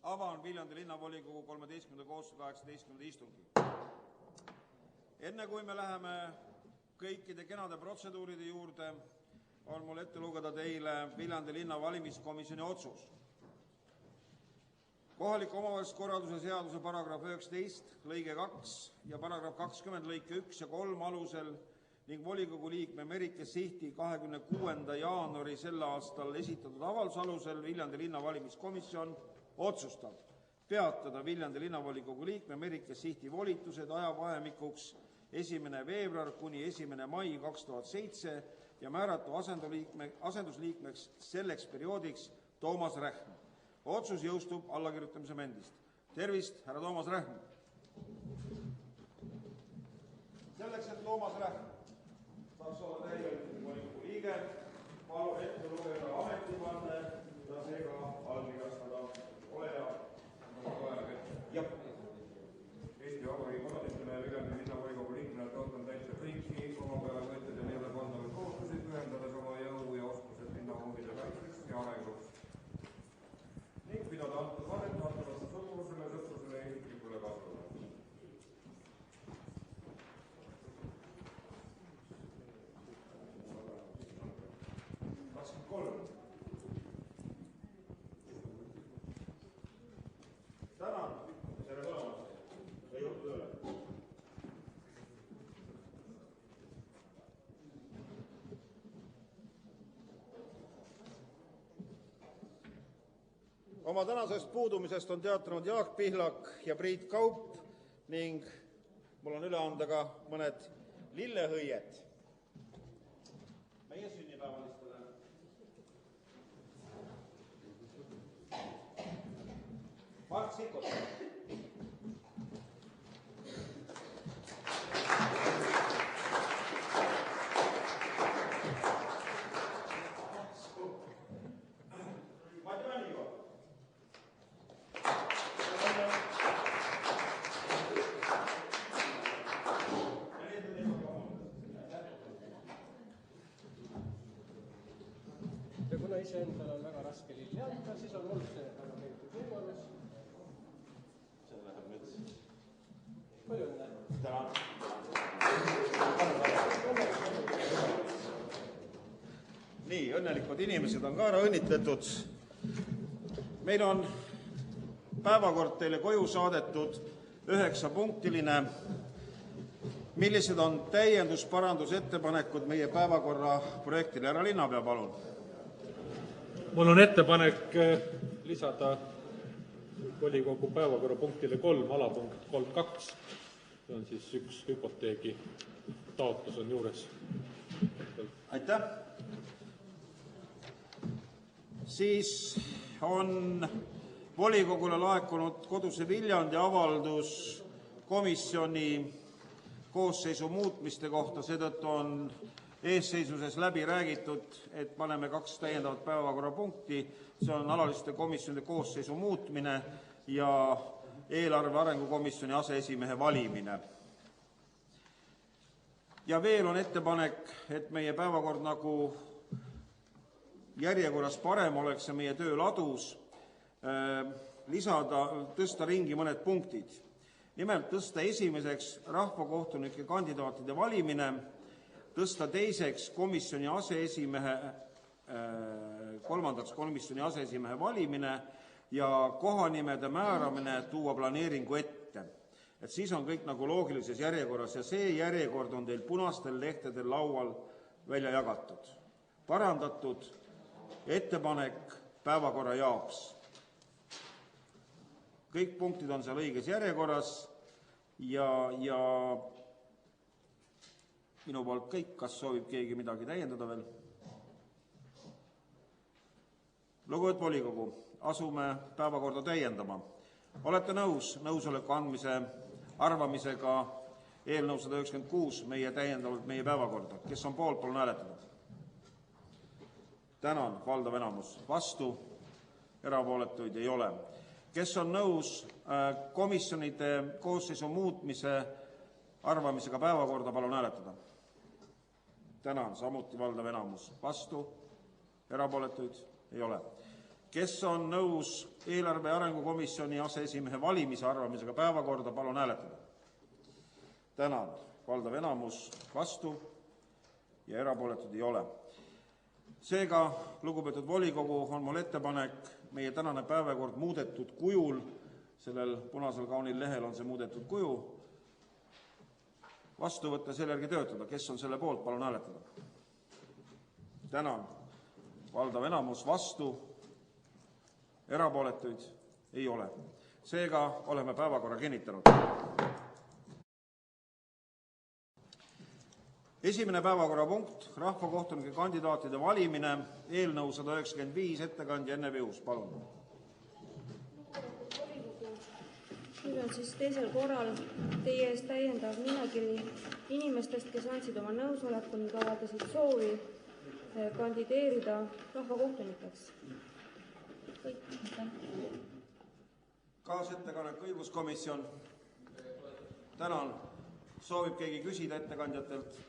Avan Viljandi linnavolikogu 13. koosseisu 18. istungi. Enne kui me läheme kõikide kenade protseduuride juurde, on mul ette lugeda teile Viljandi linna valimiskomisjoni otsus. Kohaliku omavalitsuskorralduse seaduse paragrahv 19 lõige 2 ja paragrahv 20 lõike 1 ja 3 alusel ning volikogu liikme Merike Sihti 26. jaanuari sel aastal esitatud avalduse alusel Viljandi linna valimiskomisjon otsustab peatada Viljandi linnavolikogu liikme Merike Sihti volitused ajavahemikuks 1. veebruar kuni 1. mai 2007 ja määrata asendusliikmeks selleks perioodiks Toomas Rähm. Otsus jõustub allakirjutamise momendist. Tervist, härra Toomas Rähm! Selleks, et Toomas Rähm saaks olla täielik volikogu liige, palun ette lugeda ametivanne ja seega allkirjastada. Ole hea. Eesti Vabariigi kodanikuna ja Viljandi linnavolikogu liikmena taotlen täita kõiki oma peale võetud ja neile pandavad kohustusi, pühendades oma jõu ja oskused linna huvide kaitseks ja arenguks ning pidada antud vahet vastavalt suguvusele, sõprusele ja isiklikule kasvule. Tänan, tere tulemast ja jõudu tööle. Oma tänasest puudumisest on teatanud Jaak Pihlak ja Priit Kaup ning mul on üle anda ka mõned lillehõied meie sünnipäevalistele. Mart Sikot. Ja kuna iseendal on väga raske lilli anda, siis on mul see väga meeldiv võimalus. See läheb nüüd. Palju õnne. Tänan. Nii, õnnelikud inimesed on ka ära õnnitletud. Meil on päevakord teile koju saadetud 9-punktiline. Millised on täiendus-parandusettepanekud meie päevakorra projektile? Härra linnapea, palun. Mul on ettepanek lisada volikogu päevakorrapunktile 3 alapunkt 3.2. See on siis üks hüpoteegi taotlus on juures. Aitäh. Siis on volikogule laekunud Koduse Viljandi avaldus komisjoni koosseisu muutmiste kohta, seetõttu on eesseisuses läbi räägitud, et paneme 2 täiendavat päevakorrapunkti. See on alaliste komisjonide koosseisu muutmine ja eelarve arengukomisjoni aseesimehe valimine. Ja veel on ettepanek, et meie päevakord nagu järjekorras parem oleks ja meie töö ladus, tõsta ringi mõned punktid. Nimelt tõsta esimeseks rahvakohtunike kandidaatide valimine, tõsta teiseks komisjoni aseesimehe, kolmandaks komisjoni aseesimehe valimine ja kohanimede määramine tuua planeeringu ette. Et siis on kõik nagu loogilises järjekorras ja see järjekord on teil punastel lehtedel laual välja jagatud. Parandatud ettepanek päevakorra jaoks. Kõik punktid on seal õiges järjekorras ja minu poolt kõik, kas soovib keegi midagi täiendada veel? Lugupeetud volikogu, asume päevakorda täiendama. Olete nõus nõusoleku andmise arvamisega eelnõu 196 täiendavalt meie päevakorda? Kes on poolt, palun hääletada. Tänan, valdav enamus. Vastu, erapooletuid ei ole. Kes on nõus komisjonide koosseisu muutmise arvamisega päevakorda, palun hääletada. Tänan, samuti valdav enamus. Vastu, erapooletuid ei ole. kes on nõus eelarve arengukomisjoni aseesimehe valimise arvamisega päevakorda, palun hääletada. Tänan. Valdav enamus vastu ja erapooletud ei ole. Seega, lugupeetud volikogu, on mul ettepanek meie tänane päevakord muudetud kujul, sellel punasel kaunil lehel on see muudetud kuju, vastu võtta, selle järgi töötada. Kes on selle poolt, palun hääletada. Tänan. Valdav enamus vastu, erapooletuid ei ole. Seega oleme päevakorra kinnitanud. Esimene päevakorrapunkt, rahvakohtunike kandidaatide valimine, eelnõu 195, ettekandja Enne Vius, palun. Nüüd on siis teisel korral teie ees täiendav nimekiri inimestest, kes andsid oma nõusoleku ning avaldasid soovi kandideerida rahvakohtunikeks. Kaasettepanek õiguskomisjon. Tänan. Soovib keegi küsida ettekandjatelt?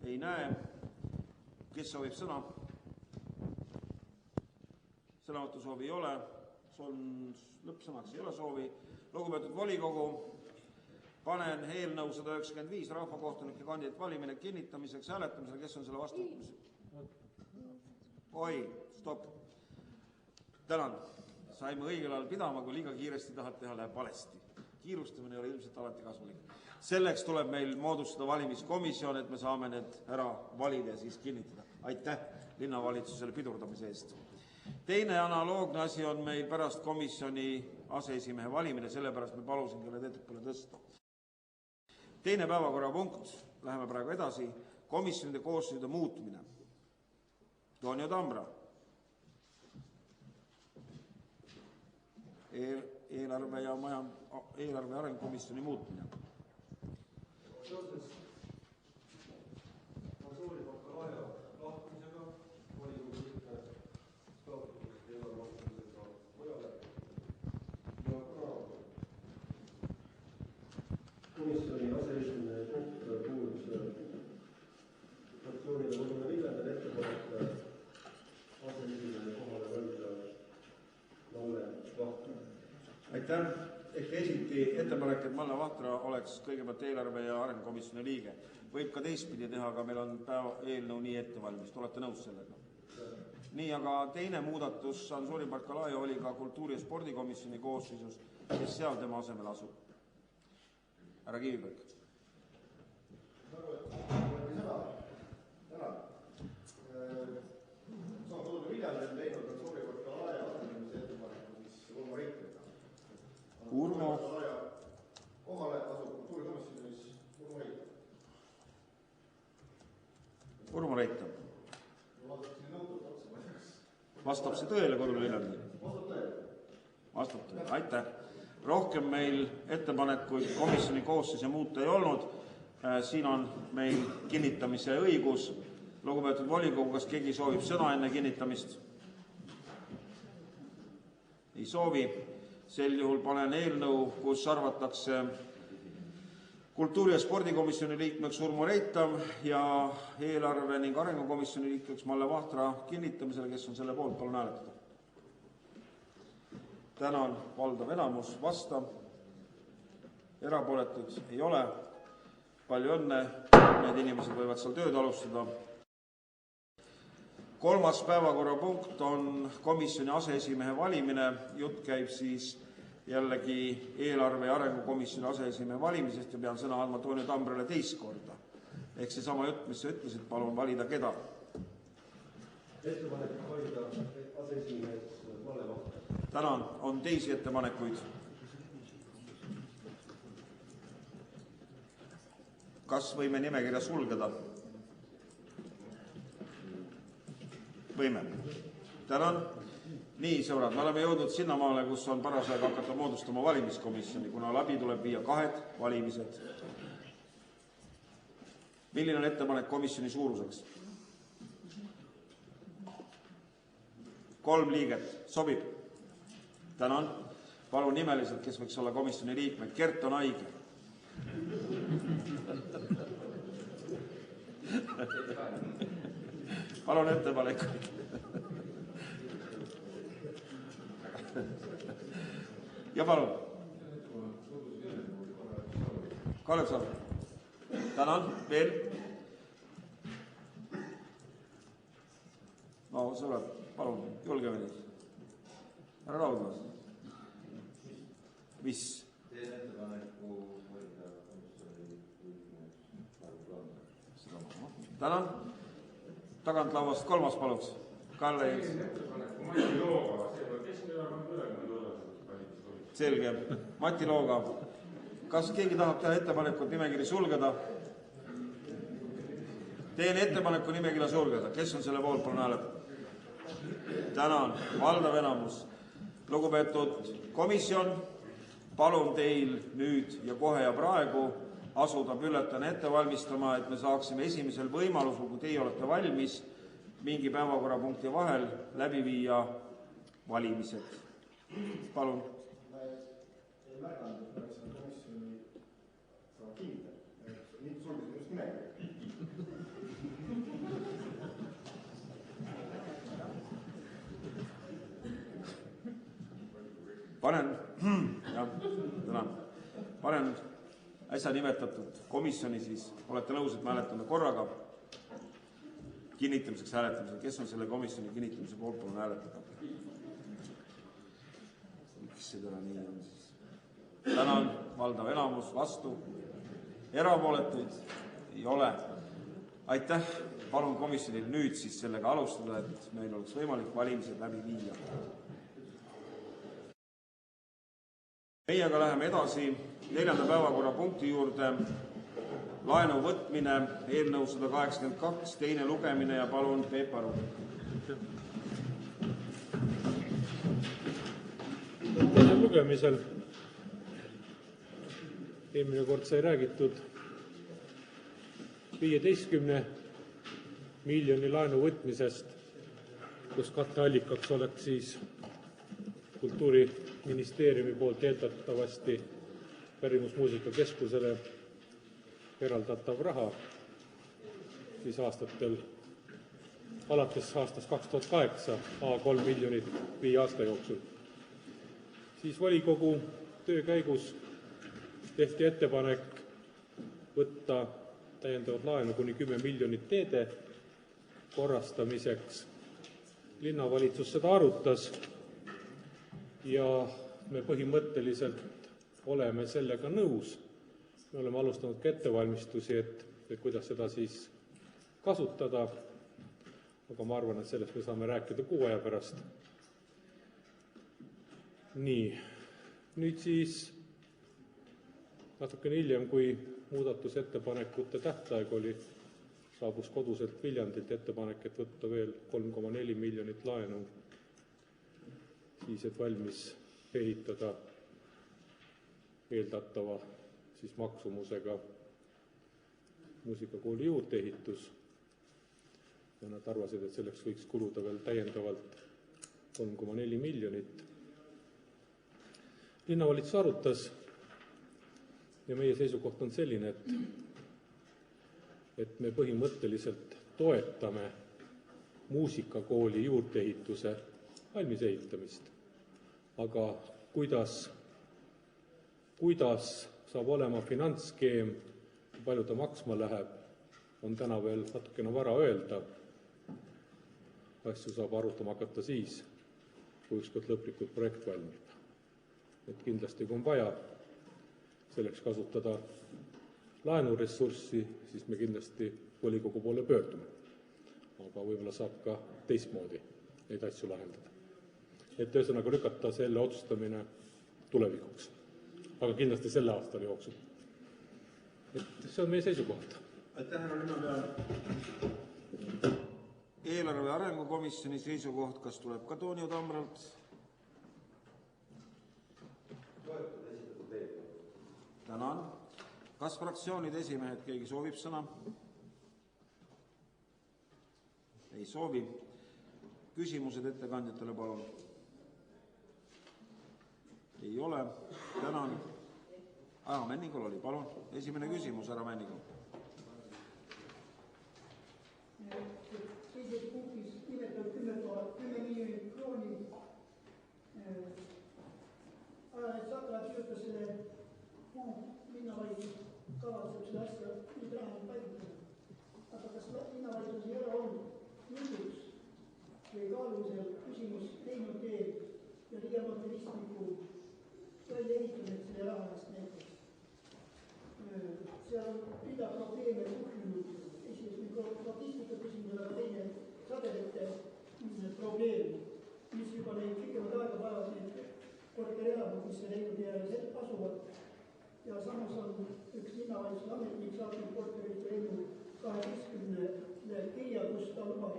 Ei näe. Kes soovib sõna? Sõnavõttu soovi ei ole. Lõppsõnaks ei ole soovi. Lugupeetud volikogu, panen eelnõu 195 rahvakohtunike kandidaat valimine kinnitamiseks hääletamisele. Kes on selle vastu? Oi, stopp. Tänan. Saime õigel ajal pidama, kui liiga kiiresti tahad teha, läheb valesti. Kiirustamine ei ole ilmselt alati kasulik. Selleks tuleb meil moodustada valimiskomisjon, et me saame need ära valida ja siis kinnitada. Aitäh linnavalitsusele pidurdamise eest. Teine analoogne asi on meil pärast komisjoni aseesimehe valimine, sellepärast me palusingi need ettepoole tõsta. Teine päevakorrapunkt, läheme praegu edasi, komisjonide koosseisude muutmine. Toonio Tambra. Eelarve ja arengukomisjoni muutmine. Seoses Suuri Bakalaia lahkumisega volikogu liikme staatusest eelarvevastutusega mujale ja kuna komisjoni aseesimehe punkt kuulus fraktsioonile Võruna Villene ettepanek aseesimehe kohale valida Malle Vahtra. Aitäh. Ehk esiti ettepanek, et Malle Vahtra oleks kõigepealt eelarve ja arengukomisjoni liige. Võib ka teistpidi teha, aga meil on eelnõu nii ettevalmist. Olete nõus sellega? Nii, aga teine muudatus, Suuri Bakalaia oli ka kultuuri- ja spordikomisjoni koosseisus, kes seal tema asemel asub. Härra Kiviberg. Urmo. Kohale asub kultuurikomisjonis Urmo Reita. Urmo Reita. Vastab see tõele, Kodul Viljandi? Vastab tõele. Aitäh. Rohkem meil ettepanekuid komisjoni koosseisu muuta ei olnud. Siin on meil kinnitamise õigus. Lugupeetud volikogu, kas keegi soovib sõna enne kinnitamist? Ei soovi. Sel juhul panen eelnõu, kus arvatakse kultuuri- ja spordikomisjoni liikmeks Urmo Reita ja eelarve ning arengukomisjoni liikmeks Malle Vahtra kinnitamisele. Kes on selle poolt, palun hääletada. Tänan. Valdav enamus vasta. Erapooletuid ei ole. Palju õnne. Need inimesed võivad seal tööd alustada. Kolmas päevakorrapunkt on komisjoni aseesimehe valimine. Jutt käib siis jällegi eelarve ja arengukomisjoni aseesimehe valimisest ja pean sõna andma Toonio Tambrele teist korda. Ehk see sama jutt, mis sa ütlesid, palun valida keda. Ettepanek valida aseesimees Malle Vahtra. Tänan. On teisi ettepanekuid? Kas võime nimekirja sulgeda? Võime. Tänan. Nii, sõbrad, me oleme jõudnud sinnamaale, kus on paras aeg hakata moodustama valimiskomisjoni, kuna läbi tuleb viia 2 valimised. Milline on ettepanek komisjoni suuruseks? 3 liiget. Sobib? Tänan. Palun nimeliselt, kes võiks olla komisjoni liikmed. Kert on haige. palun ettepanekuid. Ja palun. Kalev Saar. Tänan, veel. No sõbrad, palun, julgemini. Härra Raudmaa. Mis? Teen ettepaneku hoida komisjoni tänan. Tagantlauast kolmas paluks. Kalle Jens. Selge. Mati Looga. Kas keegi tahab teha ettepanekut nimekiri sulgeda? Teen ettepaneku nimekirja sulgeda. Kes on selle poolt, palun hääletada? Tänan. Valdav enamus. Lugupeetud komisjon, palun teil nüüd ja kohe ja praegu asuda bülletääne ette valmistama, et me saaksime esimesel võimalusel, kui teie olete valmis, mingi päevakorrapunkti vahel läbi viia valimised. Palun. Ei märganud, et oleks komisjoni kindel. Nüüd sulgesin just nimekirja. Panen äsja nimetatud komisjoni siis, olete nõus, et me hääletame korraga kinnitamiseks hääletamisel. Kes on selle komisjoni kinnitamise poolt, palun hääletada? Miks seda nii on siis? Tänan, valdav enamus, vastu. Erapooletuid ei ole. Aitäh, palun komisjonil nüüd siis sellega alustada, et meil oleks võimalik valimised läbi viia. Meiega läheme edasi 4. päevakorrapunkti juurde. Laenu võtmine, eelnõu 182, teine lugemine ja palun Peep Aru. Teisel lugemisel eelmine kord sai räägitud 15 miljoni laenu võtmisest, kus katteallikaks oleks siis Kultuuriministeeriumi poolt eeldatavasti Pärimusmuusikakeskusele eraldatav raha siis alates aastast 2008 A3 miljonit 5 aasta jooksul. Siis volikogu töö käigus tehti ettepanek võtta täiendavat laenu kuni 10 miljonit teede korrastamiseks. Linnavalitsus seda arutas ja me põhimõtteliselt oleme sellega nõus. Me oleme alustanud ka ettevalmistusi, et kuidas seda siis kasutada, aga ma arvan, et sellest me saame rääkida kuu aja pärast. Nii, nüüd siis natukene hiljem, kui muudatusettepanekute tähtaeg oli, saabus koduselt Viljandilt ettepanek, et võtta veel 3,4 miljonit laenu, siis et valmis ehitada eeldatava siis maksumusega muusikakooli juurdeehitus. Ja nad arvasid, et selleks võiks kuluda veel täiendavalt 3,4 miljonit. Linnavalitsus arutas ja meie seisukoht on selline, et me põhimõtteliselt toetame muusikakooli juurdeehituse valmis ehitamist. Aga kuidas saab olema finantsskeem, kui palju ta maksma läheb, on täna veel natukene vara öelda. Asju saab arutama hakata siis, kui ükskord lõplikult projekt valmib. Et kindlasti, kui on vaja selleks kasutada laenuressurssi, siis me kindlasti volikogu poole pöördume. Aga võib-olla saab ka teistmoodi neid asju lahendada. Et ühesõnaga lükata selle otsustamine tulevikuks. Aga kindlasti selle aastal jooksul. Et see on meie seisukoht. Aitäh, härra linnapea. Eelarve arengukomisjoni seisukoht, kas tuleb ka Toonio Tamralt? Tänan. Kas fraktsioonide esimehed keegi soovib sõna? Ei soovi. Küsimused ettekandjatele, palun. Ei ole. Tänan. Härra Männingul oli, palun. Esimene küsimus, härra Männingul. Teised alusel küsimus lennutee ja ligemalt ristmiku väljaehitamiseks selle raha eest näiteks. seal on rida probleeme kuhjunud, esimest logistika küsimusele, aga teine sadelite probleem, mis juba neid pikemat aega vajavad need korterelamud, mis seal lennutee ääres asuvad. ja samas on üks linnavalitsuse ametnik saatnud korterite lennu 12 kirja, kus ta lubab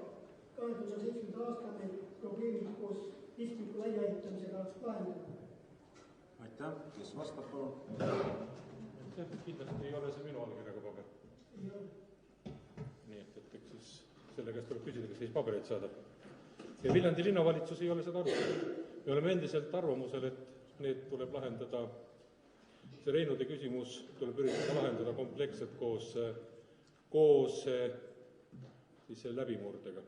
2007. aastal need probleemid koos ristmiku väljaehitamisega lahendada. Aitäh, kes vastab, palun? Kindlasti ei ole see minu allkirjaga paber. Nii et eks siis selle käest tuleb küsida, kes siis pabereid saadab. Ja Viljandi linnavalitsus ei ole seda arutanud. Me oleme endiselt arvamusel, et need tuleb lahendada, see Reinude küsimus tuleb üritada lahendada kompleksselt koos siis selle läbimurdega.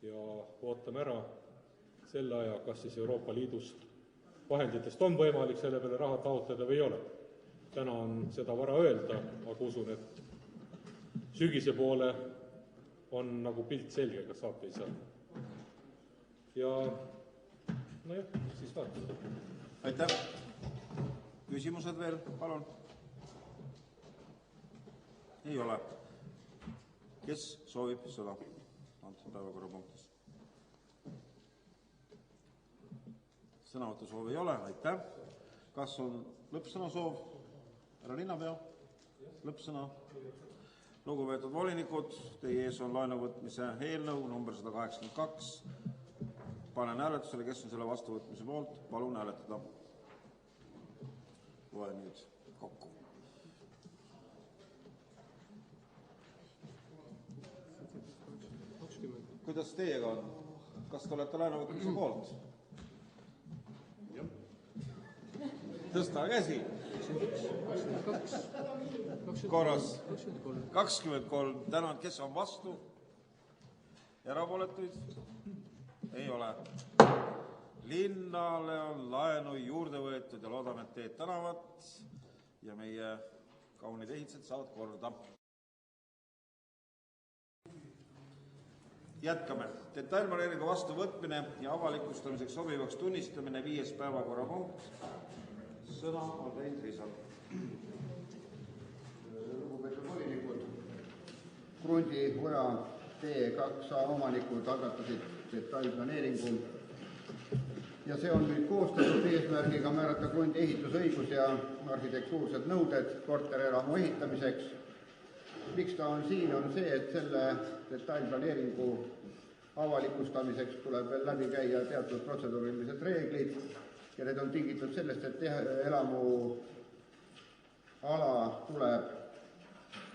Ja ootame ära selle aja, kas siis Euroopa Liidust vahenditest on võimalik selle peale raha taotleda või ei ole. Täna on seda vara öelda, aga usun, et sügise poole on nagu pilt selge, kas saab või ei saa. Ja nojah, siis vaatame. Aitäh. Küsimused veel, palun? Ei ole. Kes soovib sõna antud päevakorrapunktis? Sõnavõtusoovi ei ole, aitäh. Kas on lõppsõna soov? Härra linnapea, lõppsõna. Lugupeetud volinikud, teie ees on laenuvõtmise eelnõu number 182. Panen hääletusele, kes on selle vastuvõtmise poolt. Palun hääletada. Loen nüüd kokku. Kuidas teiega on? Kas te olete laenuvõtmise poolt? Tõsta käsi. Korras. 23. Tänan, kes on vastu? Erapooletuid? Ei ole. Linnale on laenu juurde võetud ja loodame, et teed tänavad ja meie kaunid ehitused saavad korda. Jätkame. Detailplaneeringu vastuvõtmine ja avalikustamiseks sobivaks tunnistamine 5. päevakorrapunkt. Sõna on teinud Riisal. Lugupeetud volinikud, Krundi Oja T2A omanikud algatasid detailplaneeringu ja see on nüüd koostatud eesmärgiga määrata krundi ehitusõigus ja arhitektuursed nõuded korterelamu ehitamiseks. Miks ta on siin, on see, et selle detailplaneeringu avalikustamiseks tuleb veel läbi käia teatud protseduurilised reeglid ja need on tingitud sellest, et elamuala tuleb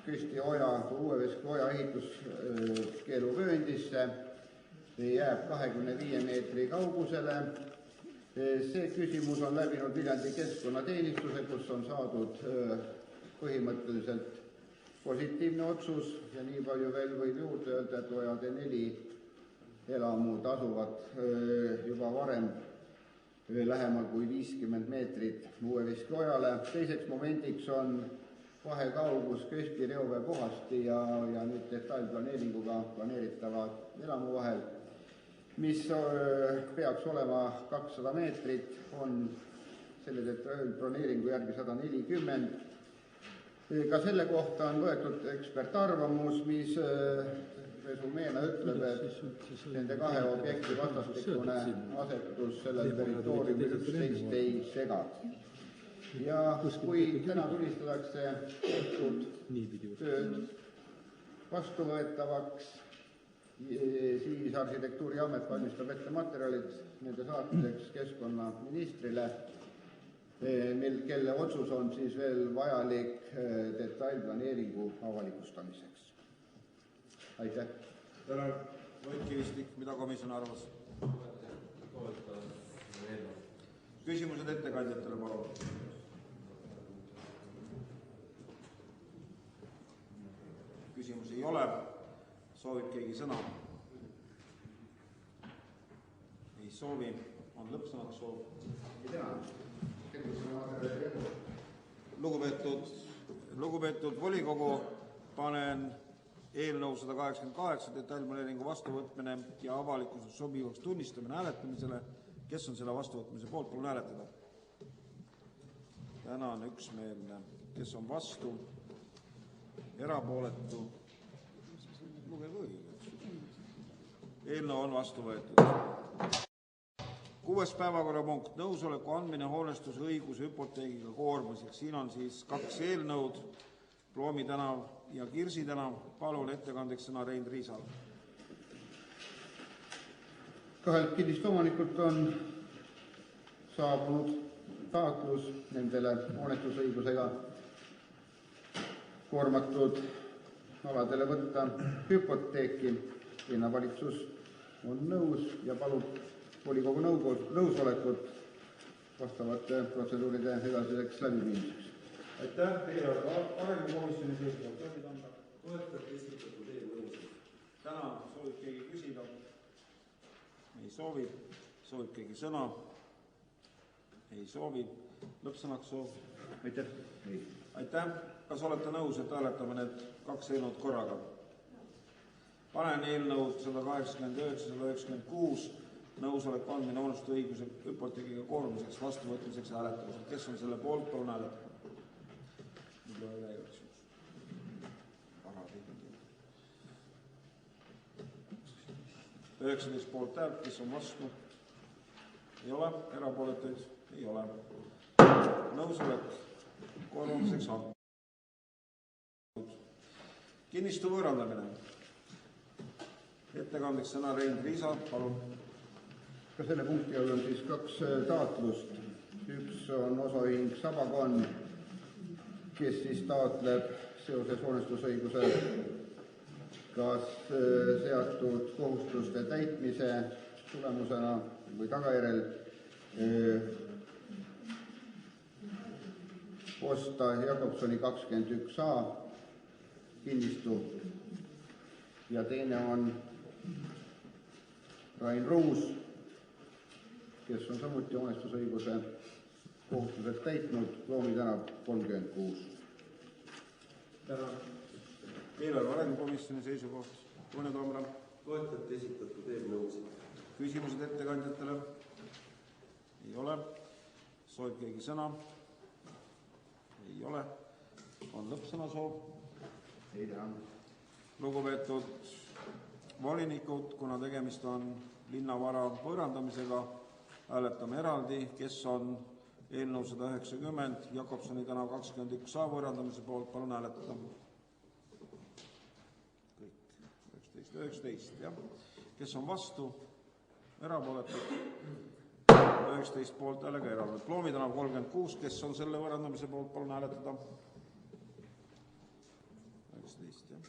Kristi Oja kui Uue-Veski Oja ehituskeeluvööndisse, jääb 25 meetri kaugusele. See küsimus on läbinud Viljandi keskkonnateenistuse, kus on saadud põhimõtteliselt positiivne otsus ja nii palju veel võib juurde öelda, et Ojade 4 elamud asuvad juba varem lähemal kui 50 meetrit Uue-Veski Ojale. Teiseks momendiks on vahekaugus Keski reoveepuhasti ja nüüd detailplaneeringuga planeeritava elamu vahel, mis peaks olema 200 meetrit, on selle detailplaneeringu järgi 140. Ka selle kohta on võetud ekspertarvamus, mis resumeena ütleb, et nende kahe objekti vastastikune asetus sellel territooriumil üksteist ei sega. Ja kui täna tunnistatakse tehtud tööd vastuvõetavaks, siis arhitektuuriamet valmistab ette materjalid nende saatmiseks keskkonnaministrile, kelle otsus on siis veel vajalik detailplaneeringu avalikustamiseks. Aitäh. Tänan. Loit Kivistik, mida komisjon arvas? Küsimused ettekandjatele, palun. Küsimusi ei ole. Soovib keegi sõna? Ei soovi. On lõppsõnaks soov? Lugupeetud volikogu, panen eelnõu 188 detailplaneeringu vastuvõtmine ja avalikkuse sobivaks tunnistamine hääletamisele. Kes on selle vastuvõtmise poolt, palun hääletada. Tänan, üksmeelne. Kes on vastu? Erapooletu? Eelnõu on vastu võetud. 6. päevakorrapunkt, nõusoleku andmine hoonestusõiguse hüpoteegiga koormiseks. Siin on siis 2 eelnõud, Ploomi tänav ja Kirsi tänav. Palun ettekandeks sõna Rein Riisal. 2 kinnistusomanikult on saabunud taotlus nendele hoonestusõigusega koormatud aladele võtta hüpoteeki. Linnavalitsus on nõus ja palub volikogu nõusolekut vastavate protseduuride edasiseks läbiviimiseks. Aitäh, eelarve arengukomisjoni seisukoht. Toetate esitatud eelnõusid. Tänan, soovib keegi küsida? Ei soovi. Soovib keegi sõna? Ei soovi. Lõppsõnaks soov? Aitäh. Aitäh. Kas olete nõus, et hääletame need 2 eelnõud korraga? Panen eelnõud 189-196 nõusoleku andmine hoonestusõiguse hüpoteegiga koormiseks vastuvõtmiseks hääletamisel. Kes on selle poolt, palun hääletada. 19 poolt häält, kes on vastu? Ei ole. Erapooletuid? Ei ole. Nõusolek koormiseks antud. Kinnistu võõrandamine. Ettekandeks sõna Rein Riisa, palun. Ka selle punkti all on siis 2 taotlust. Üks on osaühing Sabakon, kes siis taotleb seoses hoonestusõiguse kas seatud kohustuste täitmise tulemusena või tagajärjel osta Jakobsoni 21a kinnistu ja teine on Rain Ruus, kes on samuti hoonestusõiguse kohustused täitnud, Ploomi tänav 36. Tänan. Eelarve arengukomisjoni seisukoht. Toonia Tammra. Toetate esitatud eelnõusid. Küsimused ettekandjatele? Ei ole. Soovib keegi sõna? Ei ole. On lõppsõna soov? Ei tea. Lugupeetud volinikud, kuna tegemist on linnavara võõrandamisega, hääletame eraldi, kes on eelnõu 190 Jakobsoni tänav 21a võõrandamise poolt, palun hääletada. 19, jah. Kes on vastu? Erapooletud? 19 poolt häälega eraldi. Ploomi tänav 36, kes on selle võõrandamise poolt, palun hääletada. 19, jah.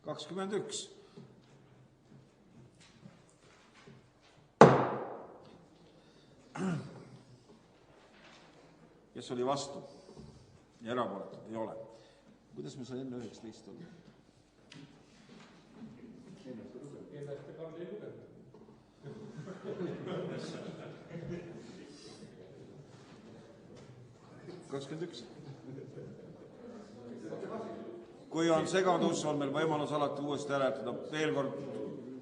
$21. Kes oli vastu? Ja erapooletud? Ei ole. Kuidas me sai enne 19 olla? Ennast kord ei lugenud. $21. Kui on segadus, on meil võimalus alati uuesti hääletada. Veel kord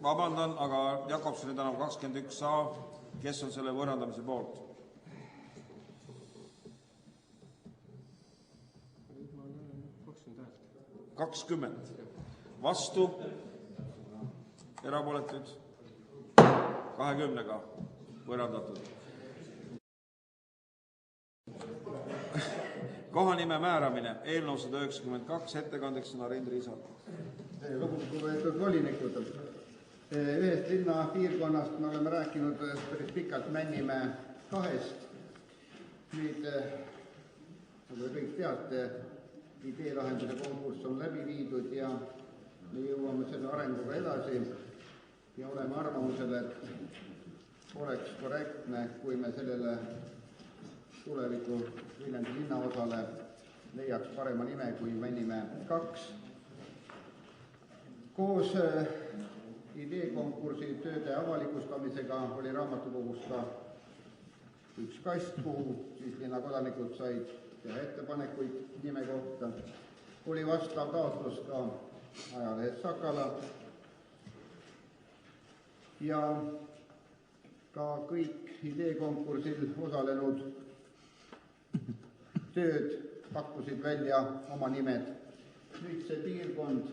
vabandan, aga Jakobsoni tänav 21a, kes on selle võõrandamise poolt? 20. Vastu? Erapooletuid? 20-ga võõrandatud. Kohanime määramine, eelnõu 192, ettekandeks sõna Rein Riisal. Lugupeetud volinikud, ühest linnapiirkonnast me oleme rääkinud päris pikalt Männimäe 2-st. Nüüd, nagu te kõik teate, ideelahenduse konkurss on läbi viidud ja me jõuame selle arenguga edasi ja oleme arvamusel, et oleks korrektne, kui me sellele tuleviku Viljandi linnaosale leiaks parema nime kui Männimäe 2. Koos ideekonkursi tööde avalikustamisega oli raamatukogus ka üks kast, kuhu siis linnakodanikud said teha ettepanekuid nime kohta. Oli vastav taotlus ka ajalehes Sakala ja ka kõik ideekonkursil osalenud tööd pakkusid välja oma nimed. Nüüd see piirkond,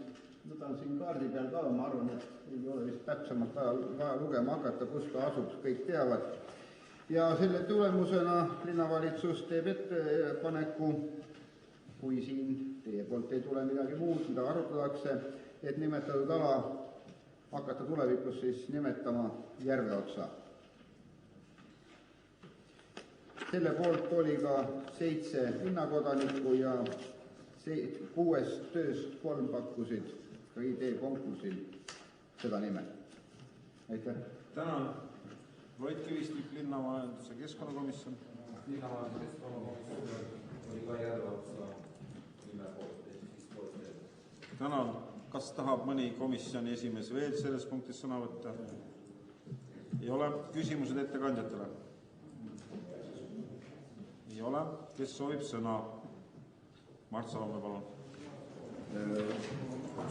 võtan siin kaardi peal ka, ma arvan, et ei ole vist täpsemalt vaja lugema hakata, kus ta asub, kõik teavad. Ja selle tulemusena linnavalitsus teeb ettepaneku, kui siin teie poolt ei tule midagi muud, mida arutatakse, et nimetatud ala hakata tulevikus siis nimetama Järveotsa. Selle poolt oli ka 7 linnakodanikku ja 6 tööst 3 pakkusid ka ideekonkursil seda nime. Aitäh! Tänan! Roit Kivistik, linnamajandus- ja keskkonnakomisjon. Linnamajandus- ja keskkonnakomisjon oli ka Järveotsa nime poolt. Tänan! Kas tahab mõni komisjoni esimees veel selles punktis sõna võtta? Ei ole. Küsimused ettekandjatele? Ei ole. Kes soovib sõna? Mart Salumäe, palun.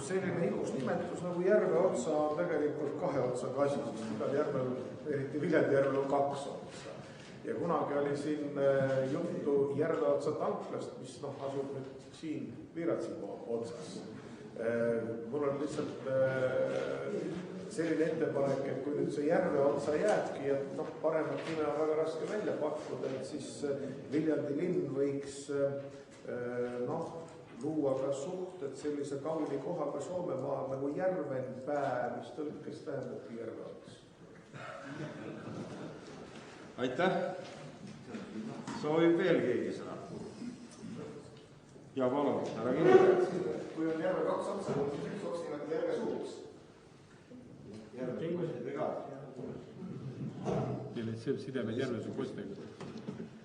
Selline ilus nimetus nagu Järveotsa on tegelikult 2 otsaga asi, sest igal järvel, eriti Viljandi järvel on 2 otsa. Ja kunagi oli siin juttu Järveotsa tanklast, mis asub nüüd siin Viiratsi otsas. Mul on lihtsalt selline ettepanek, et kui nüüd see Järveotsa jääbki, et paremat nime on väga raske välja pakkuda, et siis Viljandi linn võiks luua ka suhted sellise kauni kohaga Soomemaal nagu Järvenpää, mis tõlkes tähendabki Järveots. Aitäh! Soovib veel keegi sõna? Ja palun, härra Kivi. Kui on Järve 2 otsa, siis üks ots nimelt Järve suuks. See sidemed Järve postega.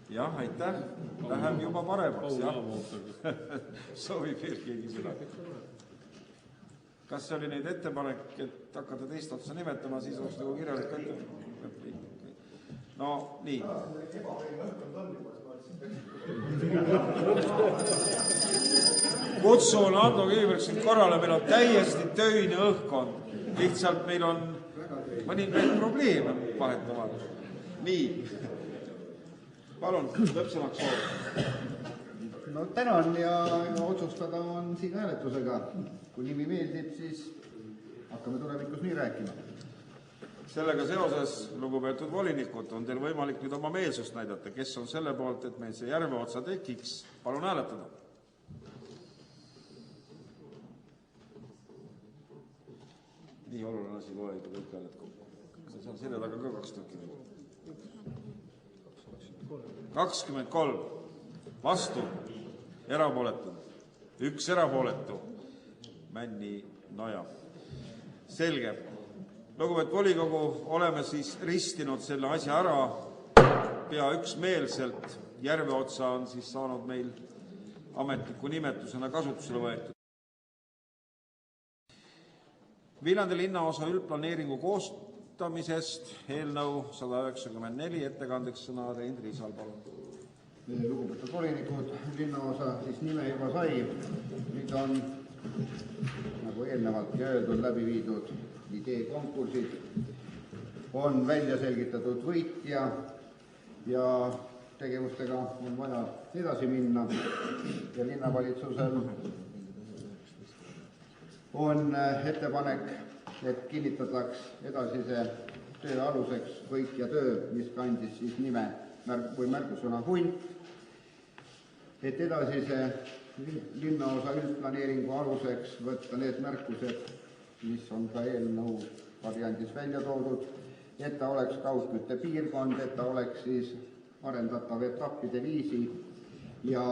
Jah, aitäh. Läheb juba paremaks. Soovib veel keegi sõna. Kas see oli neid ettepanek, et hakata teist otsa nimetama, siis oleks nagu kirjalik ette? No nii. Kutsun Ando Kiiverksin korrale, meil on täiesti töine õhkkond. Lihtsalt meil on mõningaid probleeme vahetavad. Nii. Palun, lõppsõnaks soov. No tänan ja otsustada on siin hääletusega. Kui nimi meeldib, siis hakkame tulevikus nii rääkima. Sellega seoses, lugupeetud volinikud, on teil võimalik nüüd oma meelsust näidata. Kes on selle poolt, et meil see Järveotsa tekiks? Palun hääletada. Nii oluline asi pole ikka kõik hääled. Kas on selle taga ka 2 tükki? 23 vastu, erapooletud, 1 erapooletu, Männi Noja. Selge. Lugupeetud volikogu, oleme siis ristinud selle asja ära pea üksmeelselt. Järveotsa on siis saanud meil ametliku nimetusena kasutusele võetud. Viljandi linnaosa üldplaneeringu koostamisest eelnõu 194 ettekandeks sõna Rein Riisal, palun. Lugupeetud volinikud, linnaosa siis nime juba sai. Nüüd on, nagu eelnevalt öeldud, läbi viidud ideekonkursid, on välja selgitatud võitja ja tegevustega on vaja edasi minna ja linnavalitsusel on ettepanek, et kinnitataks edasise töö aluseks võitja töö, mis kandis siis nime või märgusõna hunt, et edasise linnaosa üldplaneeringu aluseks võtta need märkused, mis on ka eelnõu variandis välja toodud, et ta oleks kaugküttepiirkond, et ta oleks siis arendatav etappide viisi ja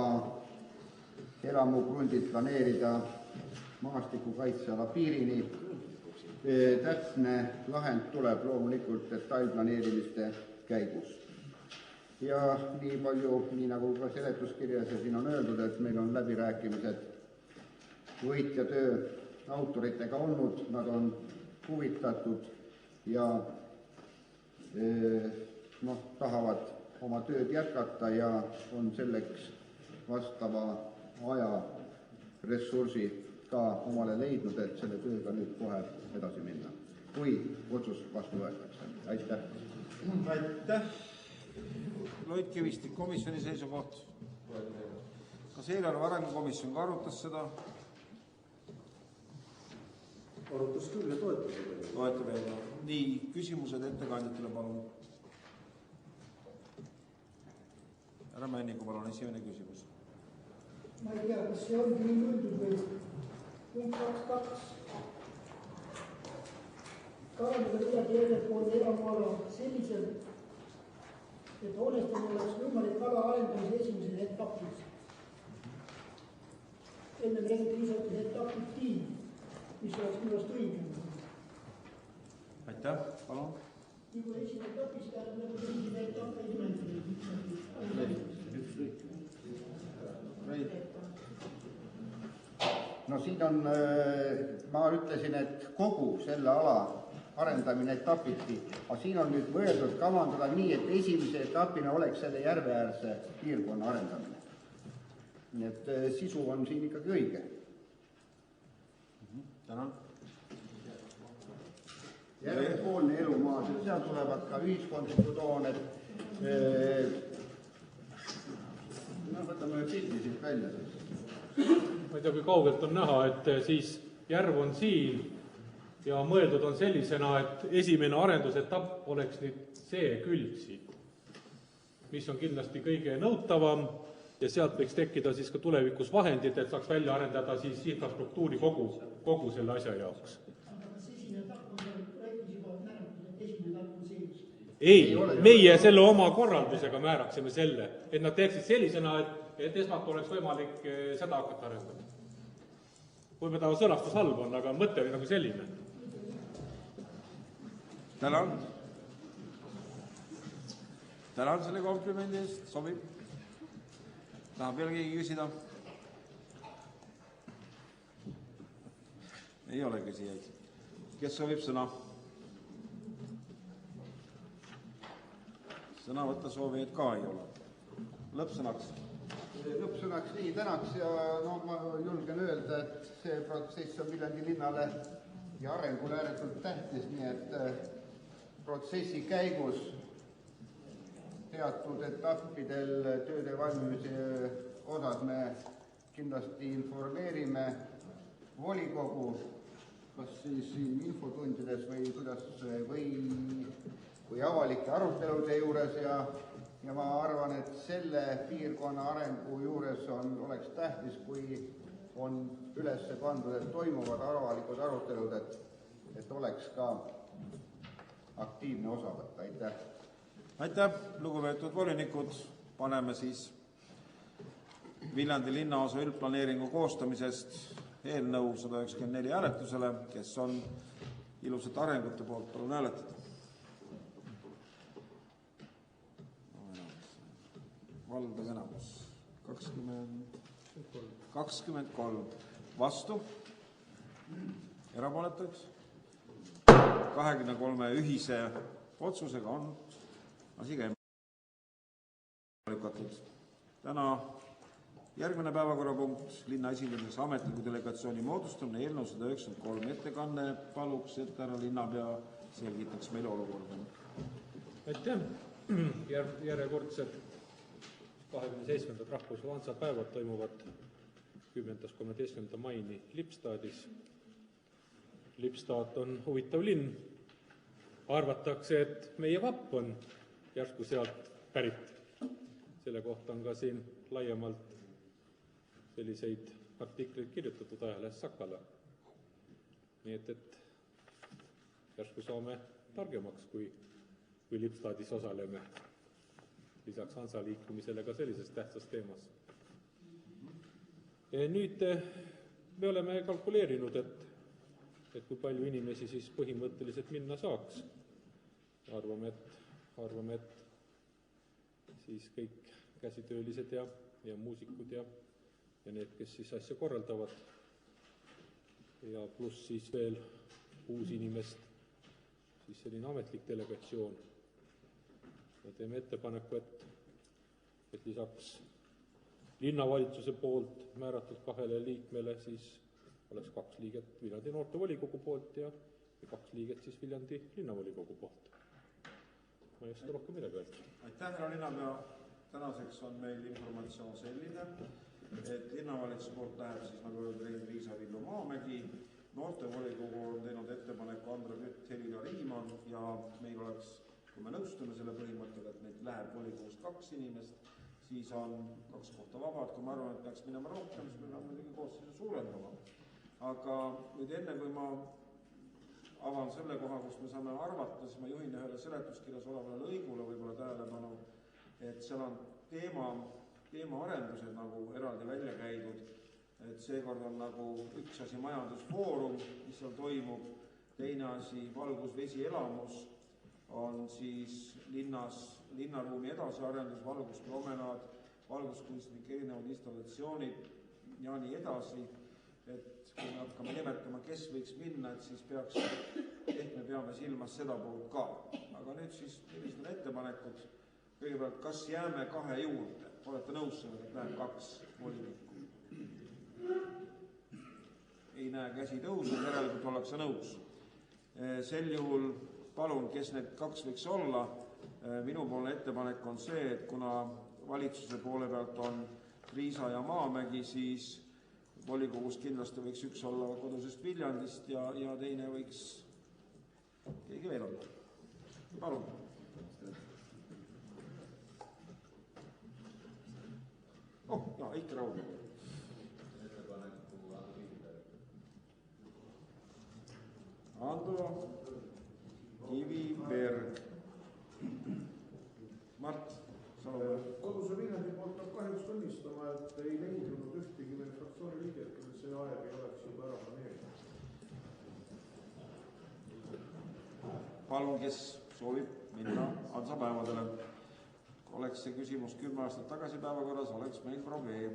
elamukrundid planeerida maastikukaitseala piirini. Täpne lahend tuleb loomulikult detailplaneerimiste käigus. Ja nii palju, nii nagu ka seletuskirjas ja siin on öeldud, et meil on läbirääkimised võitja töö autoritega olnud, nad on huvitatud ja tahavad oma tööd jätkata ja on selleks vastava aja ressursi ka omale leidnud, et selle tööga nüüd kohe edasi minna, kui otsus vastu võetakse. Aitäh! Aitäh! Loit Kivistik, komisjoni seisukoht. Kas eelarve arengukomisjon ka arutas seda? Arutas küll ja toetab. Toetab eelarve. Nii, küsimused ettekandjatele, palun. Härra Männiku, palun, esimene küsimus. Ma ei tea, kas see ongi nii mõeldud või punkt 2.2. Kavandada tuleb järjepoolne eramuala selliselt, et hoonestamine oleks võimalik kala arendamise esimeses etapis. Enne räägiti lisati etapiti, mis oleks minu arust õigem. Aitäh, palun. Nii kui esimene etapis tähendab nagu teisime etapp ei nimetada. No siin on, ma ütlesin, et kogu selle ala arendamine etapiti, aga siin on nüüd mõeldud kavandada nii, et esimese etapina oleks selle järveäärse piirkonna arendamine. Nii et sisu on siin ikkagi õige. Tänan. Järvepoolne elumaa, seal tulevad ka ühiskondlikud hooned. Võtame pildi siit välja. Ma ei tea, kui kaugelt on näha, et siis järv on siin ja mõeldud on sellisena, et esimene arendusetapp oleks nüüd see külg siin, mis on kindlasti kõige nõutavam ja sealt võiks tekkida siis ka tulevikus vahendid, et saaks välja arendada siis infrastruktuuri kogu selle asja jaoks. Aga kas esimene etapp on seal projektis juba määratud, et esimene etapp on sees? Ei, meie selle oma korraldusega määraksime selle, et nad teeksid sellisena, et esmalt oleks võimalik seda hakata arendama. Võib-olla sõnastus halb on, aga mõte oli nagu selline. Tänan. Tänan selle komplimendi eest, sobib. Tahab veel keegi küsida? Ei ole küsijaid. Kes soovib sõna? Sõna võtta soovijaid ka ei ole. Lõppsõnaks. Lõppsõnaks nii tänaks ja no, ma julgen öelda, et see protsess on Viljandi linnale ja arengule ääretult tähtis, nii et protsessi käigus teatud etappidel tööde valmimise osas me kindlasti informeerime volikogu, kas siis siin infotundides või kuidas või avalike arutelude juures ja ma arvan, et selle piirkonna arengu juures oleks tähtis, kui on üles pandud, et toimuvad avalikud arutelud, et oleks ka aktiivne osavõtt. Aitäh! Aitäh, lugupeetud volinikud! Paneme siis Viljandi linnaosa üldplaneeringu koostamisest eelnõu 194 hääletusele. Kes on ilusate arengute poolt, palun hääletada. Valdav enamus 23 vastu, erapooletuid 23 ühise otsusega on asi käima lükatud. Täna järgmine päevakorrapunkt, linna esindamiseks ametliku delegatsiooni moodustamine, eelnõu 193 ettekanne. Paluks, et härra linnapea selgitaks meile olukorda. Aitäh! Järjekordsed 27. rahvusliku hansapäevad toimuvad 10.–13. maini Lipstadis. Lipstad on huvitav linn. Arvatakse, et meie vapp on järsku sealt pärit. Selle kohta on ka siin laiemalt selliseid artikleid kirjutatud ajalehes Sakala. Nii et järsku saame targemaks, kui Lipstadis osaleme. Lisaks Hansa liikumisele ka sellises tähtsas teemas. Nüüd me oleme kalkuleerinud, et kui palju inimesi siis põhimõtteliselt minna saaks. Arvame, et siis kõik käsitöölised ja muusikud ja need, kes siis asja korraldavad. Ja pluss siis veel 6 inimest, siis selline ametlik delegatsioon. me teeme ettepaneku, et lisaks linnavalitsuse poolt määratud 2 liikmele siis oleks 2 liiget Viljandi noortevolikogu poolt ja 2 liiget siis Viljandi linnavolikogu poolt. Ma ei oska rohkem midagi öelda. Aitäh, härra linnapea. Tänaseks on meil informatsioon selline, et linnavalitsuse poolt läheb siis nagu öeldud Riisa Villu Maamägi, noortevolikogu on teinud ettepaneku Andra Kütt, Helina Riimann ja meil oleks, kui me nõustume selle põhimõttega, et meil läheb volikogust 2 inimest, siis on 2 kohta vabad, kui ma arvan, et peaks minema rohkem, siis me peame muidugi koosseisu suurendama. Aga nüüd enne, kui ma avan selle koha, kus me saame arvata, siis ma juhin ühele seletuskirjas olevale lõigule võib-olla tähelepanu, et seal on teemaarendused nagu eraldi välja käidud, et seekord on nagu üks asi majandusfoorum, mis seal toimub, teine asi valgus, vesi, elamus, on siis linnaruumi edasiarendus, valguspromenaad, valguskunstnike erinevad installatsioonid ja nii edasi, et kui me hakkame nimetama, kes võiks minna, et siis peaks, ehk me peame silmas seda poolt ka. Aga nüüd siis, millised on ettepanekud? Kõigepealt, kas jääme 2 juurde? Olete nõus sellega, et läheb 2 volinikku? Ei näe käsi tõusnud, järelikult ollakse nõus. Sel juhul palun, kes need 2 võiks olla, minupoolne ettepanek on see, et kuna valitsuse poole pealt on Riisa ja Maamägi, siis volikogus kindlasti võiks üks olla kodusest Viljandist ja teine võiks keegi veel olla. Palun. Jaa, Eiki Raudla. Ando Kiviberg. Mart, Salome. Koduse Viljandi poolt peab kahjuks tunnistama, et ei leidunud ühtegi meil fraktsiooni liiget, kui see aeg ei oleks juba ära planeerinud. Palun, kes soovib minna Hansapäevadele. Oleks see küsimus 10 aastat tagasi päevakorras, oleks meil probleem,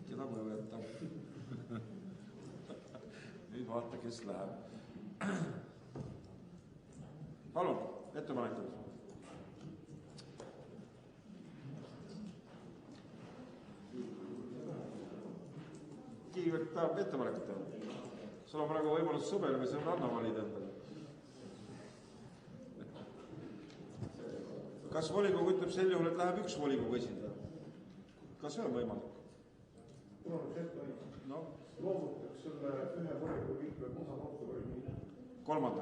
keda põõleta. Nüüd vaata, kes läheb. Palun, ettepanekud. Kiivert tahab ettepanekut teha. Sul on praegu võimalus sõber või sõbranna valida endale. Kas volikogu ütleb sel juhul, et läheb 1 volikogu esindaja? Kas see on võimalik? Kuna on see no? Loomutaks selle 1 volikogu liikme koha noortevolikogu. 3.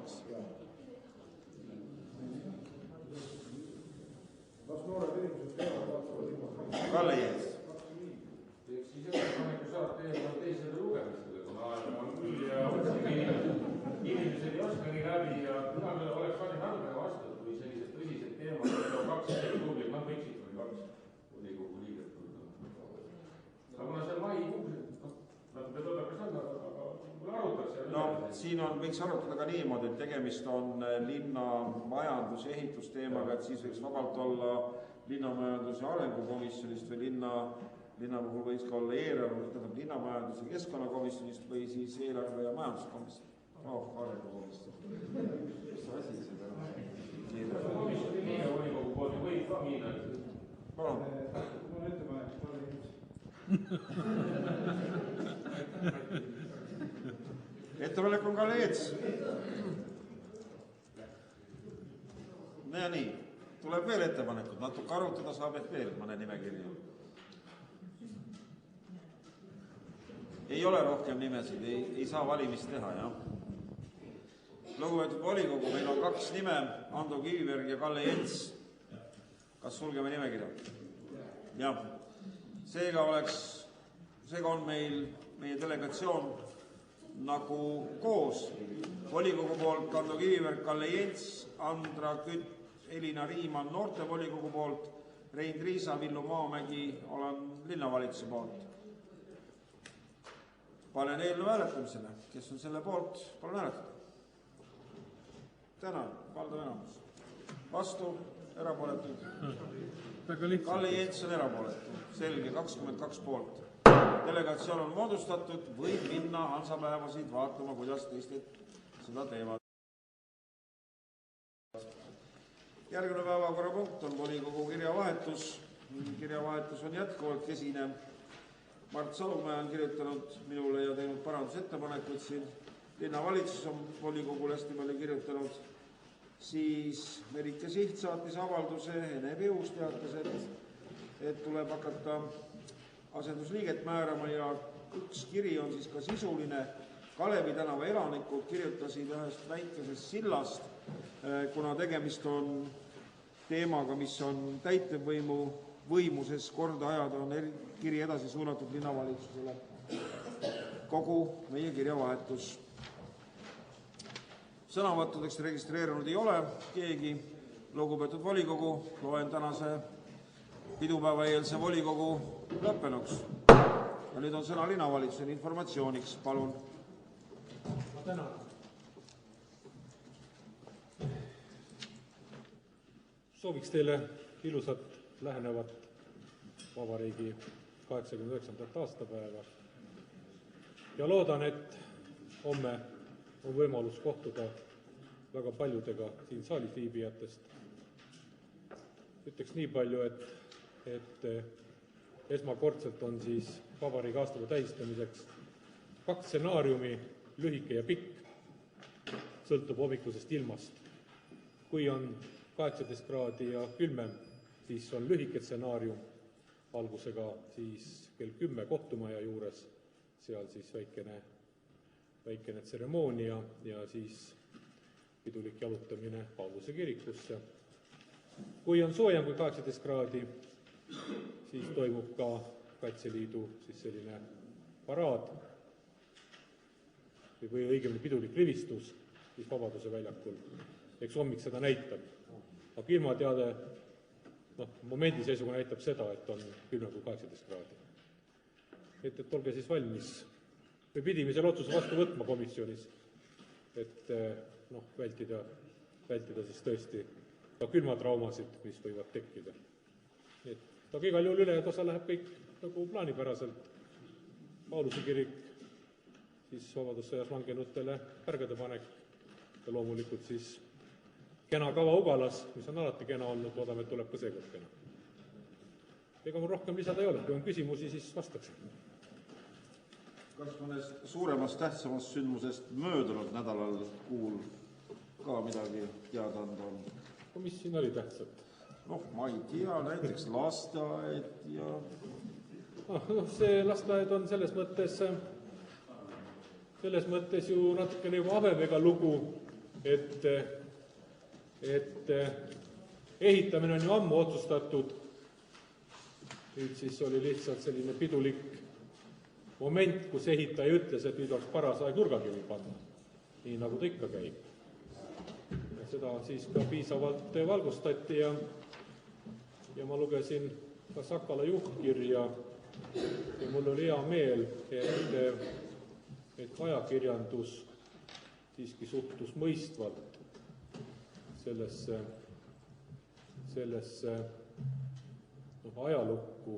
Kas noored inimesed teevad vaatavad ilma? Kalle Jens. Teeks siis ettepaneku saata eelnõu teisele lugemisele, kuna aega on küll ja inimesed ei oskagi läbi ja mina oleks valin andmega vastu, kui sellised tõsised teemad, 2 tublit, nad võiksid või 2 volikogu liiget tulla. Aga kuna see maikuus, nad võtab ka seda, aga mul arutaks. No siin võiks arutada ka niimoodi, et tegemist on linna majandus- ja ehitusteemaga, et siis võiks vabalt olla linnamajandus- ja arengukomisjonist või linna puhul võiks ka olla linnamajandus- ja keskkonnakomisjonist või siis eelarve- ja majanduskomisjon. Arengukomisjon. Mis asi seda on? Komisjoni liige volikogu poolt võib ka minna. Palun. Mul on ettepanek, Ettepanek on Kalle Jens. Ja nii, tuleb veel ettepanekud, natuke arutada saab, et veel mõne nimekirja. Ei ole rohkem nimesid, ei saa valimist teha, jah. Lugupeetud volikogu, meil on 2 nime, Ando Kiviberg ja Kalle Jens. Kas sulgeme nimekirja? Jah. Seega on meie delegatsioon nagu koos. Volikogu poolt Ando Kiviberg, Kalle Jens, Andra Kütt, Elina Riimann noortevolikogu poolt, Rein Riisa, Villu Maamägi, olen linnavalitsuse poolt. Panen eelnõu hääletamisele. Kes on selle poolt? Palun hääletada. Tänan, valdav enamus. Vastu, erapooletud. Kalle Jens on erapooletu. Selge, 22 poolt. Delegatsioon on moodustatud, võib minna Hansapäevasid vaatama, kuidas teised seda teevad. Järgmine päevakorrapunkt on volikogu kirjavahetus. Kirjavahetus on jätkuvalt kesine. Mart Salumäe on kirjutanud minule ja teinud parandusettepanekuid siin. Linnavalitsus on volikogule hästi palju kirjutanud. Siis Merike Siht saatis avalduse, Ene Pius teatas, et tuleb hakata asendusliiget määrama ja üks kiri on siis ka sisuline. Kalevi tänava elanikud kirjutasid ühest väikesest sillast, kuna tegemist on teemaga, mis on täitevvõimu võimuses korda ajada, on kiri edasi suunatud linnavalitsusele. Kogu meie kirjavahetus. Sõnavõttudeks registreerunud ei ole keegi. Lugupeetud volikogu, loen tänase pidupäevaeelse volikogu lõppenuks. Ja nüüd on sõna linnavalitsusel informatsiooniks. Palun. Ma tänan. Sooviks teile ilusat lähenevat vabariigi 89. aastapäeva ja loodan, et homme on võimalus kohtuda väga paljudega siin saalis viibijatest. Ütleks nii palju, et esmakordselt on siis vabariigi aastapäeva tähistamiseks 2 stsenaariumi, lühike ja pikk, sõltub hommikusest ilmast. Kui on 18 kraadi ja külmem, siis on lühike stsenaarium algusega siis kell 10 kohtumaja juures, seal siis väikene tseremoonia ja siis pidulik jalutamine Pauluse kirikusse. Kui on soojem kui 18 kraadi, siis toimub ka Kaitseliidu siis selline paraad või õigemini pidulik rivistus siis Vabaduse väljakul. Eks hommik seda näitab. Aga ilmateade momendi seisuga näitab seda, et on 10 kui 18 kraadi. Et olge siis valmis. Me pidime selle otsuse vastu võtma komisjonis, et vältida siis tõesti ka külmatraumasid, mis võivad tekkida. Aga igal juhul ülejäänud osa läheb kõik nagu plaanipäraselt. Pauluse kirik, siis vabadussõjas langenutele pärgade panek ja loomulikult siis kena kava Ugalas, mis on alati kena olnud, loodame, et tuleb ka seekord kena. Ega mul rohkem lisada ei ole, kui on küsimusi, siis vastaks. Kas mõnest suuremast tähtsamast sündmusest möödunud nädalal kuul ka midagi teada anda on? Mis siin oli tähtsat? Ma ei tea, näiteks lasteaed ja... See lasteaed on selles mõttes ju natukene juba habemega lugu, et ehitamine on ju ammu otsustatud. Nüüd siis oli lihtsalt selline pidulik moment, kus ehitaja ütles, et nüüd oleks paras aeg nurgakivi panna, nii nagu ta ikka käib. Ja seda siis ka piisavalt valgustati ja ma lugesin ka Sakala juhtkirja ja mul oli hea meel, et ajakirjandus siiski suhtus mõistvalt sellesse ajalukku,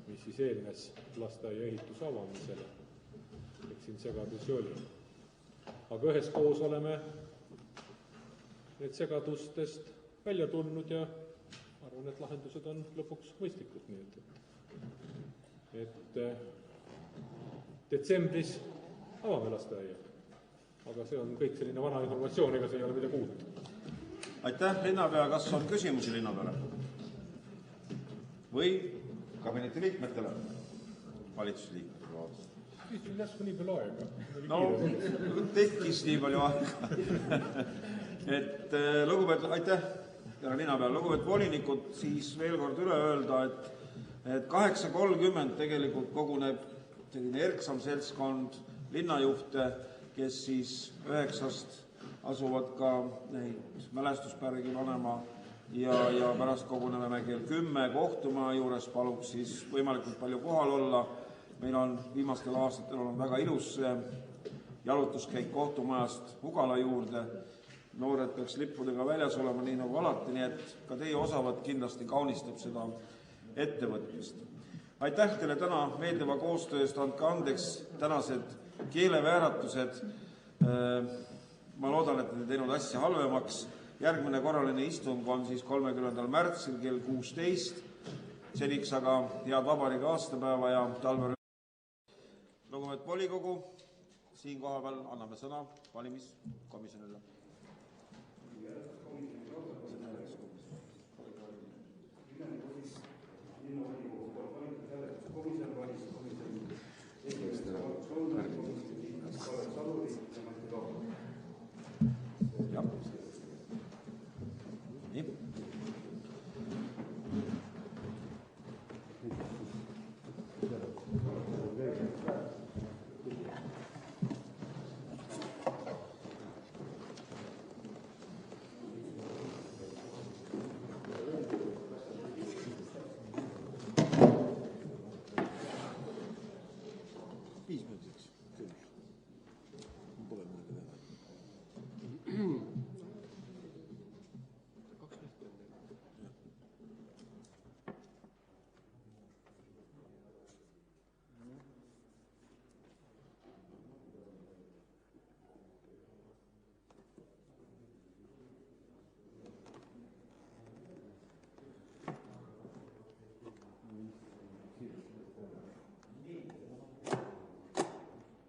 mis siis eelnes lasteaia ehituse avamisele. Et siin segadusi oli. Aga üheskoos oleme need segadustest välja tulnud ja arvan, et lahendused on lõpuks mõistlikud. Nii et detsembris avame lasteaia. Aga see on kõik selline vana informatsioon, ega see ei ole midagi uut. Aitäh, linnapea. Kas on küsimusi linnapeale? Või kabineti liikmetele? Valitsusliikmetele. Siis on järsku nii palju aega. Tekkis nii palju aega. Et lugupeetud, aitäh, linnapea, lugupeetud volinikud, siis veel kord üle öelda, et 8.30 tegelikult koguneb selline erksam seltskond linnajuhte, kes siis 9 asuvad ka neid mälestuspärgi panema ja pärast koguneme kell 10 kohtumaja juures, paluks siis võimalikult palju kohal olla. Meil on viimastel aastatel olnud väga ilus jalutuskäik kohtumajast Ugala juurde. Noored peaks lippudega väljas olema nii nagu alati, nii et ka teie osavad kindlasti kaunistab seda ettevõtmist. Aitäh teile täna meeldiva koostöö eest, andke andeks tänased keelevääratused. Ma loodan, et te teinud asja halvemaks Järgmine korraline istung on siis 30. märtsil kell 16. Seniks aga head vabariigi aastapäeva ja talverõõmu. Lugupeetud volikogu, siin kohapeal anname sõna valimiskomisjonile.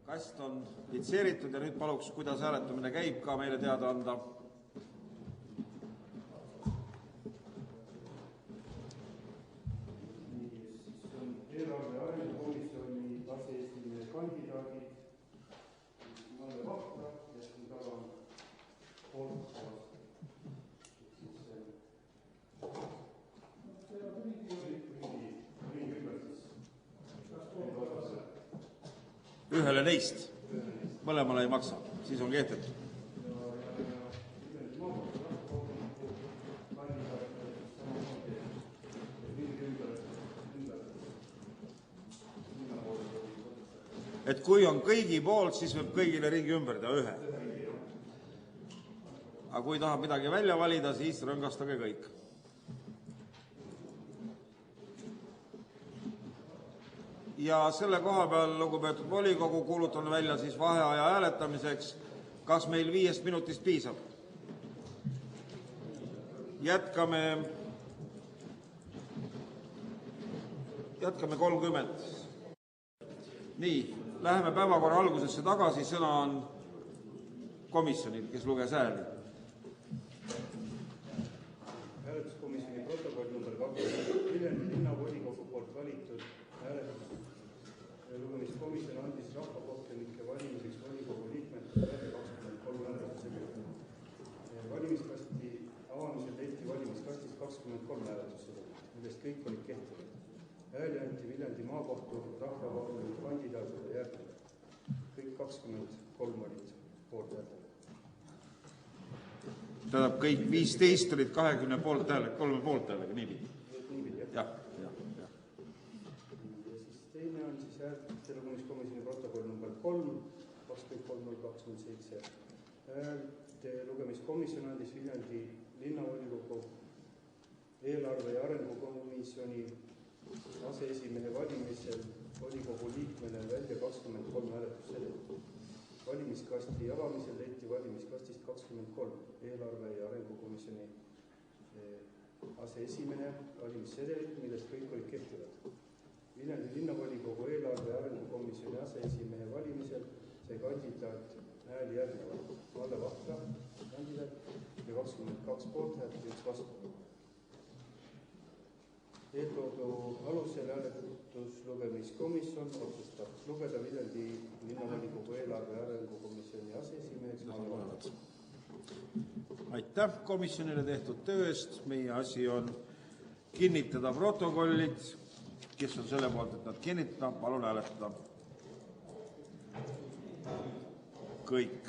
Kast on litseeritud ja nüüd paluks, kuidas hääletamine käib, ka meile teada anda. Eelarve arengukomisjoni aseesimehe kandidaadid Malle Vahtra, kes on taga poolt. Ühele neist, mõlemale ei maksa, siis on kehtetu. Et kui on kõigi poolt, siis võib kõigile ringi ümber teha ühe. Aga kui tahab midagi välja valida, siis rõngastage kõik. Ja selle koha peal, lugupeetud volikogu, kuulutan välja siis vaheaja hääletamiseks. Kas meil 5 minutist piisab? Jätkame 30. Nii, läheme päevakorra algusesse tagasi. Sõna on komisjonil, kes luges hääli. Hääletuskomisjoni protokoll number 2. Viljandi linnavolikogu poolt valitud Lugemiskomisjon andis rahvakohtunike valimiseks volikogu liikmetele 23 hääletussedelit. Valimiskasti avamisel leiti valimiskastist 23 hääletussedelit, millest kõik olid kehtivad. Hääli anti Viljandi maakohtu rahvakohtunike kandidaatide järgmine. Kõik 23 olid poolt hääletused. Tähendab, kõik 15 olid 20 poolt häälega, 3 poolt häälega, niipidi. Jah. Teine on siis Lugemiskomisjoni protokoll number 3, 23.027. Lugemiskomisjon andis Viljandi linnavolikogu eelarve ja arengukomisjoni aseesimehe valimisel volikogu liikmele välja 23 hääletussedelit. Valimiskasti avamisel leiti valimiskastist 23 eelarve ja arengukomisjoni aseesimehe valimissedelit, millest kõik olid kehtivad. Viljandi linnavolikogu eelarve ja arengukomisjoni aseesimehe valimisel sai kandidaat hääli järgnevalt. Malle Vahtra kandidaat ja 22 poolthäält ja 1 vastu. Eeltoodu alusel hääletuslugemiskomisjon otsustab lugeda Viljandi linnavolikogu eelarve ja arengukomisjoni aseesimeheks Malle Vahtra. Aitäh komisjonile tehtud töö eest. Meie asi on kinnitada protokollid. Kes on selle poolt, et nad kinnitada, palun hääletada. Kõik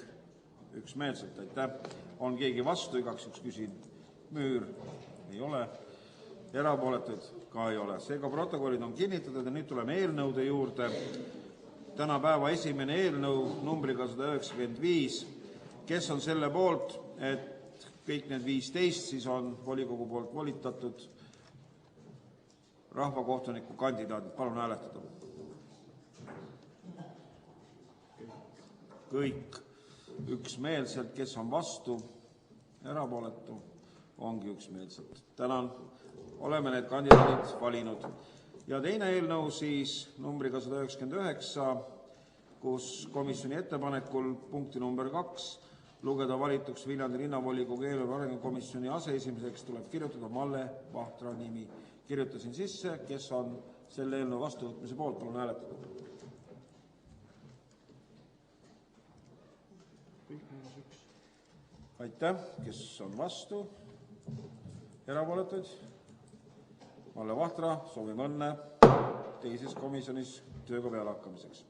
üksmeelselt, aitäh. On keegi vastu, igaks üks küsin. Müür ei ole. Erapooletuid ka ei ole. Seega protokollid on kinnitatud ja nüüd tuleme eelnõude juurde. Täna päeva esimene eelnõu numbriga 195. Kes on selle poolt, et kõik need 15 siis on volikogu poolt volitatud rahvakohtuniku kandidaadid, palun hääletada. Kõik üksmeelselt, kes on vastu, erapooletu, ongi üksmeelselt. Tänan, oleme need kandidaadid valinud. Ja teine eelnõu siis numbriga 199, kus komisjoni ettepanekul punkti number 2 lugeda valituks Viljandi linnavolikogu eelarve arengukomisjoni aseesimeseks tuleb kirjutada Malle Vahtra nimi. Kirjutasin sisse, kes on selle eelnõu vastuvõtmise poolt, palun hääletada. Aitäh, kes on vastu, erapooletuid? Malle Vahtra, soovime õnne teises komisjonis tööga peale hakkamiseks.